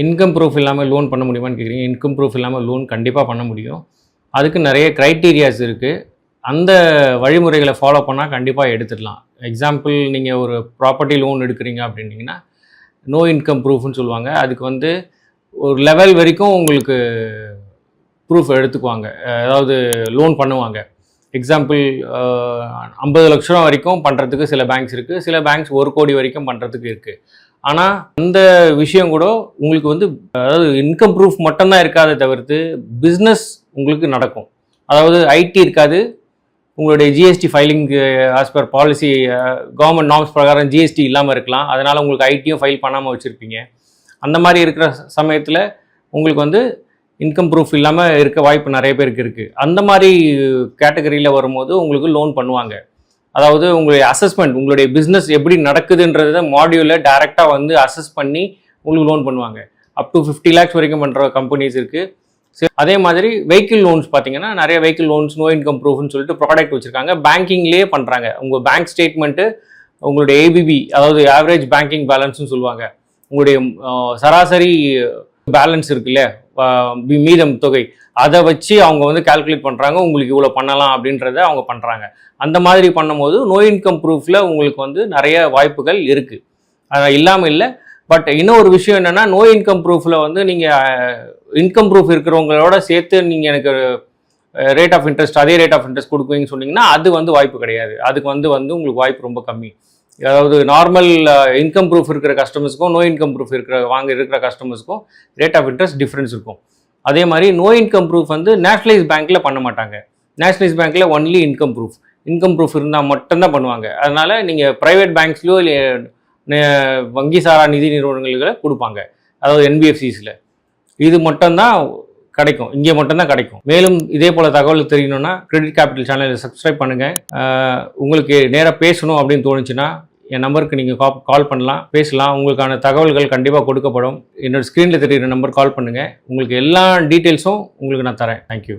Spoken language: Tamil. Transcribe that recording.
இன்கம் ப்ரூஃப் இல்லாமல் லோன் பண்ண முடியுமான்னு கேட்குறீங்க. இன்கம் ப்ரூஃப் இல்லாமல் லோன் கண்டிப்பாக பண்ண முடியும். அதுக்கு நிறைய க்ரைட்டீரியாஸ் இருக்குது. அந்த வழிமுறைகளை ஃபாலோ பண்ணால் கண்டிப்பாக எடுத்துடலாம். எக்ஸாம்பிள், நீங்கள் ஒரு ப்ராப்பர்ட்டி லோன் எடுக்கிறீங்க அப்படின்னிங்கன்னா நோ இன்கம் ப்ரூஃப்னு சொல்லுவாங்க. அதுக்கு வந்து ஒரு லெவல் வரைக்கும் உங்களுக்கு ப்ரூஃப் எடுத்துக்குவாங்க, அதாவது லோன் பண்ணுவாங்க. எக்ஸாம்பிள் 50 லட்சம் வரைக்கும் பண்ணுறதுக்கு சில பேங்க்ஸ் இருக்குது, சில பேங்க்ஸ் 1 கோடி வரைக்கும் பண்ணுறதுக்கு இருக்குது. ஆனால் அந்த விஷயம் கூட உங்களுக்கு வந்து, அதாவது இன்கம் ப்ரூஃப் மட்டும்தான் இருக்காதே தவிர்த்து பிஸ்னஸ் உங்களுக்கு நடக்கும். அதாவது ஐடி இருக்காது, உங்களுடைய GST filing as per policy government norms பிரகாரம் ஜிஎஸ்டி இல்லாமல் இருக்கலாம். அதனால் உங்களுக்கு ஐடியும் ஃபைல் பண்ணாமல் வச்சுருப்பீங்க. அந்த மாதிரி இருக்கிற சமயத்தில் உங்களுக்கு வந்து இன்கம் ப்ரூஃப் இல்லாமல் இருக்க வாய்ப்பு நிறைய பேருக்கு இருக்குது. அந்த மாதிரி கேட்டகரியில் வரும்போது உங்களுக்கு லோன் பண்ணுவாங்க. அதாவது உங்களுடைய அசஸ்மெண்ட், உங்களுடைய பிஸ்னஸ் எப்படி நடக்குதுன்றத மாடியூலில் டைரெக்டாக வந்து அசஸ் பண்ணி உங்களுக்கு லோன் பண்ணுவாங்க. அப் டு 50 lakhs வரைக்கும் பண்ணுற கம்பெனிஸ் இருக்குது. அதே மாதிரி வெஹிக்கிள் லோன்ஸ் பார்த்தீங்கன்னா நிறைய வெஹிக்கிள் லோன்ஸ் நோ இன்கம் ப்ரூஃப்னு சொல்லிட்டு ப்ராடக்ட் வச்சுருக்காங்க. பேங்கிங்லேயே பண்ணுறாங்க. உங்கள் பேங்க் ஸ்டேட்மெண்ட்டு, உங்களுடைய ஏபிபி, அதாவது ஆவரேஜ் பேங்கிங் பேலன்ஸ்னு சொல்லுவாங்க, உங்களுடைய சராசரி பேலன்ஸ் இருக்குல்ல, மீதம் தொகை, அதை வச்சு அவங்க வந்து கால்குலேட் பண்ணுறாங்க. உங்களுக்கு இவ்வளோ பண்ணலாம் அப்படின்றத அவங்க பண்ணுறாங்க. அந்த மாதிரி பண்ணும்போது நோ இன்கம் ப்ரூஃபில் உங்களுக்கு வந்து நிறைய வாய்ப்புகள் இருக்குது, இல்லாமல் இல்லை. பட் இன்னொரு விஷயம் என்னென்னா, நோ இன்கம் ப்ரூஃபில் வந்து நீங்கள் இன்கம் ப்ரூஃப் இருக்கிறவங்களோட சேர்த்து நீங்கள் எனக்கு ரேட் ஆஃப் இன்ட்ரெஸ்ட், அதே ரேட் ஆஃப் இன்ட்ரெஸ்ட் கொடுக்குவீங்கன்னு சொன்னீங்கன்னா அது வந்து வாய்ப்பு கிடையாது. அதுக்கு வந்து உங்களுக்கு வாய்ப்பு ரொம்ப கம்மி. அதாவது நார்மல் இன்கம் ப்ரூஃப் இருக்கிற கஸ்டமர்ஸுக்கும் நோ இன்கம் ப்ரூஃப் இருக்கிற கஸ்டமர்ஸுக்கும் ரேட் ஆஃப் இன்ட்ரெஸ்ட் டிஃப்ரென்ஸ் இருக்கும். அதே மாதிரி நோ இன்கம் ப்ரூஃப் வந்து நேஷ்னலைஸ் பேங்க்கில் பண்ண மாட்டாங்க. நேஷ்னலைஸ் பேங்க்கில் ஒன்லி இன்கம் ப்ரூஃப் இருந்தால் மட்டும்தான் பண்ணுவாங்க. அதனால் நீங்கள் ப்ரைவேட் பேங்க்ஸ்லையோ இல்லை வங்கி சாரா நிதி நிறுவனங்களுக்கு கொடுப்பாங்க, அதாவது என்பிஎஃப்சிஸில். இது மட்டும்தான் கிடைக்கும், இங்கே மட்டும்தான் கிடைக்கும். மேலும் இதே போல் தகவல் தெரியணும்னா கிரெடிட் கேபிட்டல் சேனலை சப்ஸ்கிரைப் பண்ணுங்கள். உங்களுக்கு நேராக பேசணும் அப்படின்னு தோணுச்சுன்னா என் நம்பருக்கு நீங்கள் கால் பண்ணலாம், பேசலாம். உங்களுக்கான தகவல்கள் கண்டிப்பாக கொடுக்கப்படும். என்னோடய ஸ்க்ரீனில் தெரிகிற நம்பர் கால் பண்ணுங்கள். உங்களுக்கு எல்லா டீட்டெயில்ஸும் உங்களுக்கு நான் தரேன். தேங்க்யூ.